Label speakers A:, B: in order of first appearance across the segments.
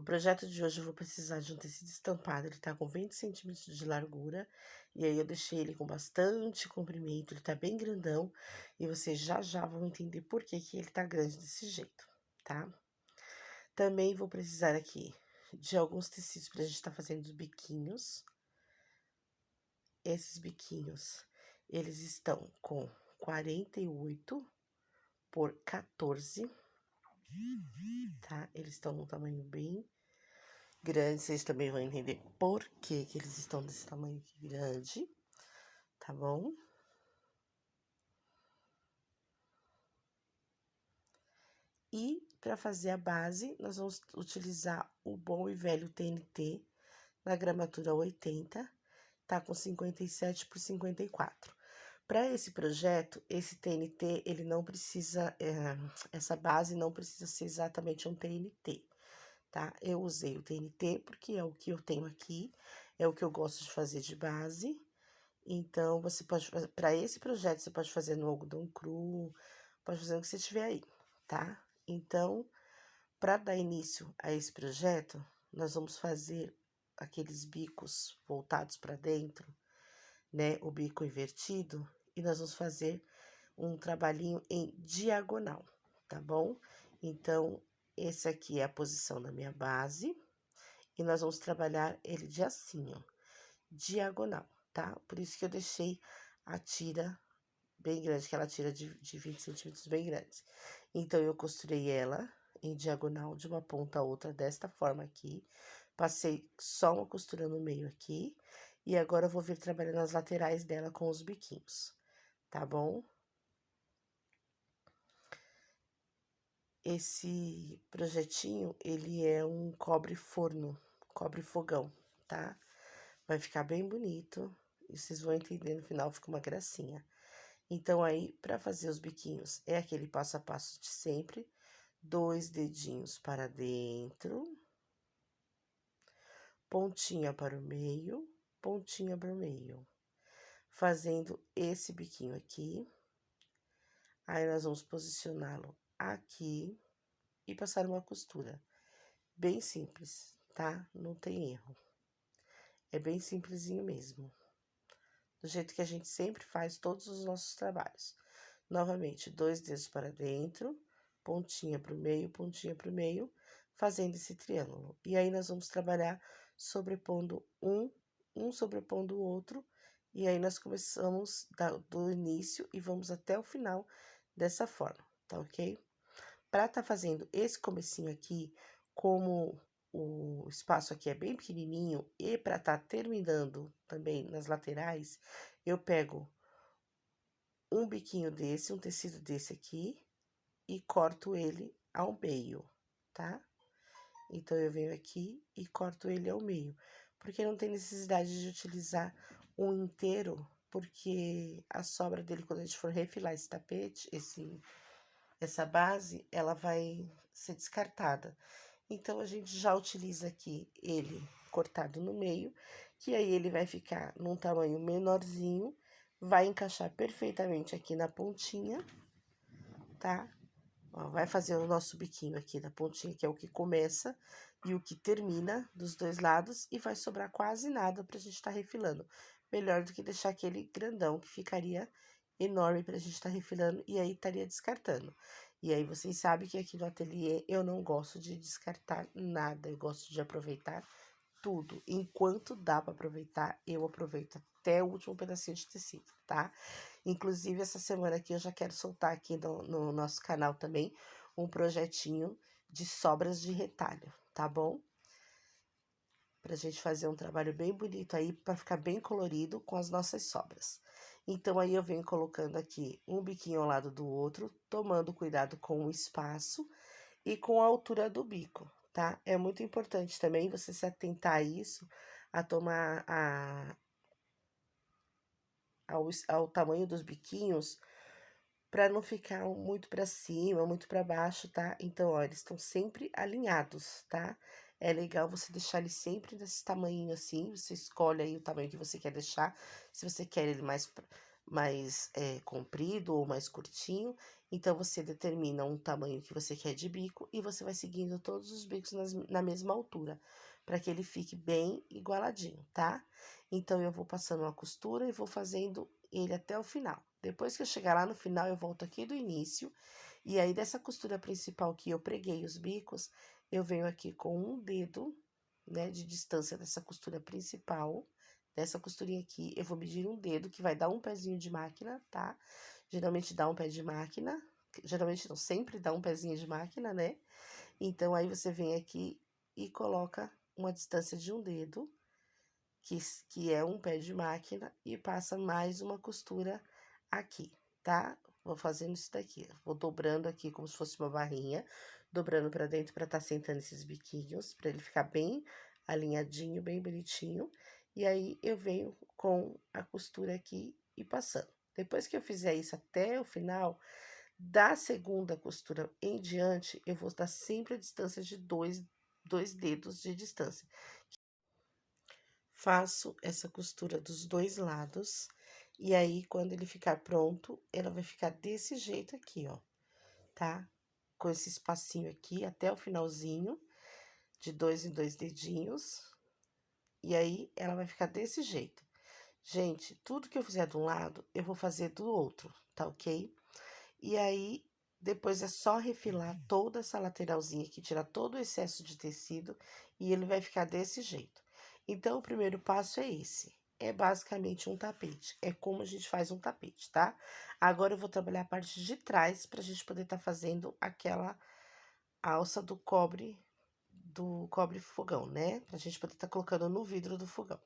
A: O projeto de hoje eu vou precisar de um tecido estampado, ele tá com 20 centímetros de largura, e aí eu deixei ele com bastante comprimento, ele tá bem grandão, e vocês já vão entender por que que ele tá grande desse jeito, tá? Também vou precisar aqui de alguns tecidos pra gente tá fazendo os biquinhos. Esses biquinhos, eles estão com 48 por 14, tá? Eles estão num tamanho bem grande, vocês também vão entender por que que eles estão desse tamanho aqui grande, tá bom? E para fazer a base, nós vamos utilizar o bom e velho TNT na gramatura 80, tá com 57 por 54. Para esse projeto, esse TNT, ele não precisa, essa base não precisa ser exatamente um TNT, tá? Eu usei o TNT porque é o que eu tenho aqui, é o que eu gosto de fazer de base. Então, você pode fazer, para esse projeto, você pode fazer no algodão cru, pode fazer o que você tiver aí, tá? Então, para dar início a esse projeto, nós vamos fazer aqueles bicos voltados para dentro, né? O bico invertido, e nós vamos fazer um trabalhinho em diagonal, tá bom? Então, esse aqui é a posição da minha base, e nós vamos trabalhar ele de assim, ó, diagonal, tá? Por isso que eu deixei a tira bem grande, aquela tira de 20 centímetros bem grande. Então, eu costurei ela em diagonal de uma ponta a outra desta forma aqui. Passei só uma costura no meio aqui. E agora eu vou vir trabalhando as laterais dela com os biquinhos, tá bom? Esse projetinho, ele é um cobre-forno, cobre-fogão, tá? Vai ficar bem bonito, e vocês vão entender no final, fica uma gracinha. Então, aí, para fazer os biquinhos, é aquele passo a passo de sempre. 2 dedinhos para dentro, pontinha para o meio, pontinha para o meio. Fazendo esse biquinho aqui. Aí, nós vamos posicioná-lo aqui e passar uma costura. Bem simples, tá? Não tem erro. É bem simplesinho mesmo. Do jeito que a gente sempre faz todos os nossos trabalhos. Novamente, 2 dedos para dentro, pontinha para o meio, fazendo esse triângulo. E aí, nós vamos trabalhar sobrepondo um sobrepondo o outro, e aí nós começamos do início e vamos até o final dessa forma, tá ok? Para tá fazendo esse comecinho aqui, como o espaço aqui é bem pequenininho, e para tá terminando também nas laterais, eu pego um biquinho desse, um tecido desse aqui, e corto ele ao meio, tá? Então, eu venho aqui e corto ele ao meio, porque não tem necessidade de utilizar um inteiro, porque a sobra dele, quando a gente for refilar esse tapete, essa base, ela vai ser descartada. Então, a gente já utiliza aqui ele cortado no meio, que aí ele vai ficar num tamanho menorzinho, vai encaixar perfeitamente aqui na pontinha, tá? Ó, vai fazer o nosso biquinho aqui da pontinha, que é o que começa e o que termina dos dois lados, e vai sobrar quase nada pra gente tá refilando. Melhor do que deixar aquele grandão, que ficaria enorme pra gente tá refilando, e aí estaria descartando. E aí, vocês sabem que aqui no ateliê eu não gosto de descartar nada, eu gosto de aproveitar tudo. Enquanto dá para aproveitar, eu aproveito até o último pedacinho de tecido, tá? Inclusive, essa semana aqui eu já quero soltar aqui no nosso canal também um projetinho de sobras de retalho, tá bom? Pra gente fazer um trabalho bem bonito aí, pra ficar bem colorido com as nossas sobras. Então, aí eu venho colocando aqui um biquinho ao lado do outro, tomando cuidado com o espaço e com a altura do bico, tá? É muito importante também você se atentar a isso, a tomar ao tamanho dos biquinhos, para não ficar muito para cima, muito para baixo, tá? Então, ó, eles estão sempre alinhados, tá? É legal você deixar ele sempre desse tamanho assim, você escolhe aí o tamanho que você quer deixar, se você quer ele mais comprido ou mais curtinho. Então, você determina um tamanho que você quer de bico e você vai seguindo todos os bicos na mesma altura, para que ele fique bem igualadinho, tá? Então, eu vou passando uma costura e vou fazendo ele até o final. Depois que eu chegar lá no final, eu volto aqui do início, e aí dessa costura principal que eu preguei os bicos, eu venho aqui com um dedo, né, de distância dessa costura principal. Dessa costurinha aqui, eu vou medir um dedo, que vai dar um pezinho de máquina, tá? Geralmente dá um pé de máquina, geralmente não, sempre dá um pezinho de máquina, né? Então, aí você vem aqui e coloca uma distância de um dedo, que é um pé de máquina, e passa mais uma costura aqui, tá? Vou fazendo isso daqui, vou dobrando aqui como se fosse uma barrinha, dobrando pra dentro pra tá sentando esses biquinhos, pra ele ficar bem alinhadinho, bem bonitinho. E aí, eu venho com a costura aqui e passando. Depois que eu fizer isso até o final, da segunda costura em diante, eu vou dar sempre a distância de dois dedos de distância. Faço essa costura dos dois lados, e aí, quando ele ficar pronto, ela vai ficar desse jeito aqui, ó, tá? Com esse espacinho aqui até o finalzinho, de 2 em 2 dedinhos, e aí, ela vai ficar desse jeito. Gente, tudo que eu fizer de um lado, eu vou fazer do outro, tá ok? E aí, depois é só refilar toda essa lateralzinha aqui, tirar todo o excesso de tecido, e ele vai ficar desse jeito. Então, o primeiro passo é esse. É basicamente um tapete. É como a gente faz um tapete, tá? Agora, eu vou trabalhar a parte de trás, pra gente poder tá fazendo aquela alça do cobre fogão, né? Pra gente poder tá colocando no vidro do fogão.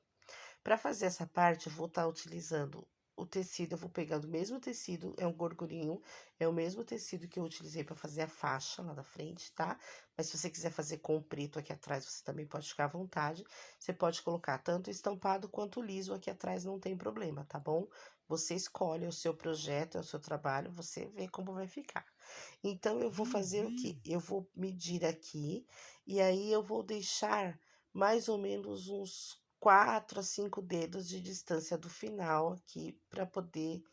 A: Pra fazer essa parte, eu vou tá utilizando o tecido, eu vou pegar do mesmo tecido, é um gorgurinho, é o mesmo tecido que eu utilizei pra fazer a faixa lá na frente, tá? Mas se você quiser fazer com o preto aqui atrás, você também pode ficar à vontade. Você pode colocar tanto estampado quanto liso aqui atrás, não tem problema, tá bom? Você escolhe o seu projeto, é o seu trabalho, você vê como vai ficar. Então, eu vou fazer o quê? Eu vou medir aqui, e aí eu vou deixar mais ou menos uns 4 a 5 dedos de distância do final aqui, para poder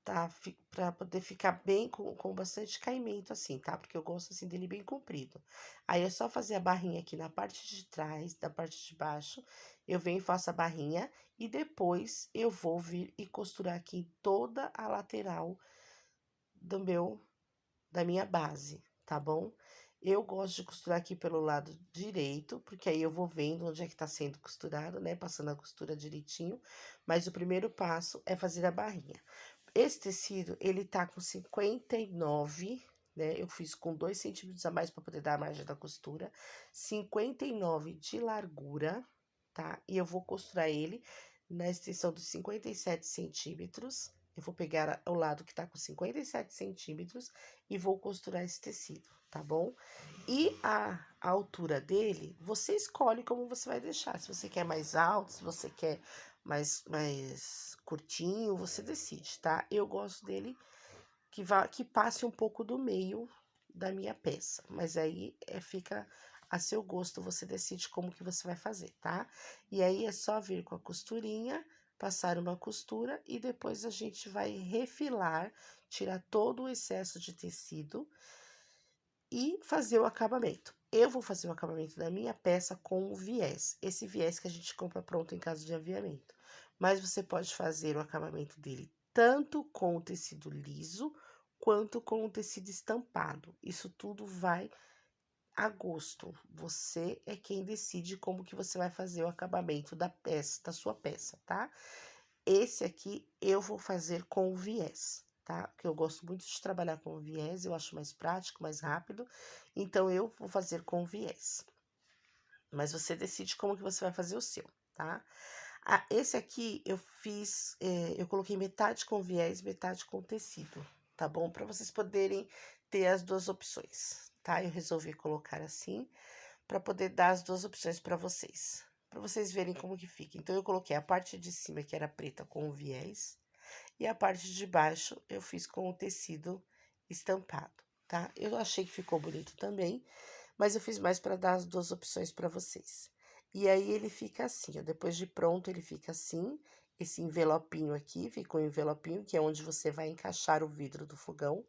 A: para poder ficar bem com bastante caimento assim, tá? Porque eu gosto assim dele bem comprido. Aí é só fazer a barrinha aqui na parte de trás, da parte de baixo, eu venho e faço a barrinha, e depois eu vou vir e costurar aqui em toda a lateral da minha base, tá bom? Eu gosto de costurar aqui pelo lado direito, porque aí eu vou vendo onde é que tá sendo costurado, né? Passando a costura direitinho. Mas o primeiro passo é fazer a barrinha. Esse tecido, ele tá com 59, né? Eu fiz com 2 centímetros a mais para poder dar a margem da costura. 59 de largura, tá? E eu vou costurar ele na extensão dos 57 centímetros. Eu vou pegar o lado que tá com 57 centímetros e vou costurar esse tecido, tá bom? E a altura dele, você escolhe como você vai deixar. Se você quer mais alto, se você quer mais curtinho, você decide, tá? Eu gosto dele que passe um pouco do meio da minha peça, mas aí fica a seu gosto, você decide como que você vai fazer, tá? E aí é só vir com a costurinha, passar uma costura e depois a gente vai refilar, tirar todo o excesso de tecido e fazer o acabamento. Eu vou fazer o acabamento da minha peça com o viés, esse viés que a gente compra pronto em casa de aviamento. Mas você pode fazer o acabamento dele tanto com o tecido liso, quanto com o tecido estampado. Isso tudo vai a gosto. Você é quem decide como que você vai fazer o acabamento da peça, da sua peça, tá? Esse aqui eu vou fazer com o viés, tá? Porque eu gosto muito de trabalhar com o viés, eu acho mais prático, mais rápido. Então, eu vou fazer com o viés. Mas você decide como que você vai fazer o seu, tá? Ah, esse aqui eu fiz, eu coloquei metade com viés, metade com tecido, tá bom? Para vocês poderem ter as duas opções, tá? Eu resolvi colocar assim, para poder dar as duas opções para vocês verem como que fica. Então, eu coloquei a parte de cima, que era preta, com o viés, e a parte de baixo eu fiz com o tecido estampado, tá? Eu achei que ficou bonito também, mas eu fiz mais para dar as duas opções para vocês. E aí, ele fica assim, ó, depois de pronto, ele fica assim, esse envelopinho aqui, ficou um envelopinho, que é onde você vai encaixar o vidro do fogão.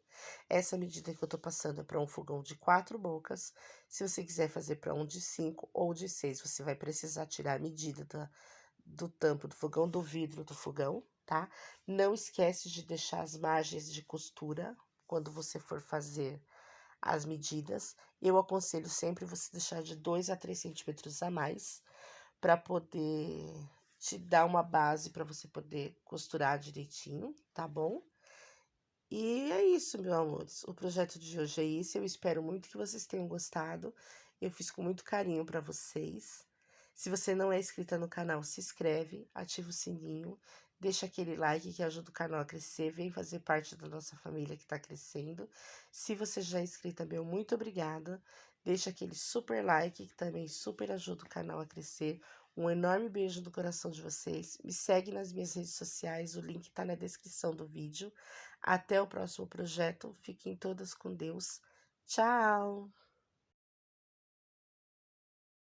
A: Essa medida que eu tô passando é para um fogão de 4 bocas. Se você quiser fazer para um de 5 ou de 6, você vai precisar tirar a medida do tampo do fogão, do vidro do fogão, tá? Não esquece de deixar as margens de costura quando você for fazer as medidas. Eu aconselho sempre você deixar de 2 a 3 centímetros a mais, para poder te dar uma base para você poder costurar direitinho, tá bom? E é isso, meus amores. O projeto de hoje é isso. Eu espero muito que vocês tenham gostado. Eu fiz com muito carinho para vocês. Se você não é inscrita no canal, se inscreve, ativa o sininho, deixa aquele like que ajuda o canal a crescer, vem fazer parte da nossa família que está crescendo. Se você já é inscrita, meu, muito obrigada. Deixa aquele super like que também super ajuda o canal a crescer. Um enorme beijo no coração de vocês. Me segue nas minhas redes sociais, o link está na descrição do vídeo. Até o próximo projeto. Fiquem todas com Deus. Tchau!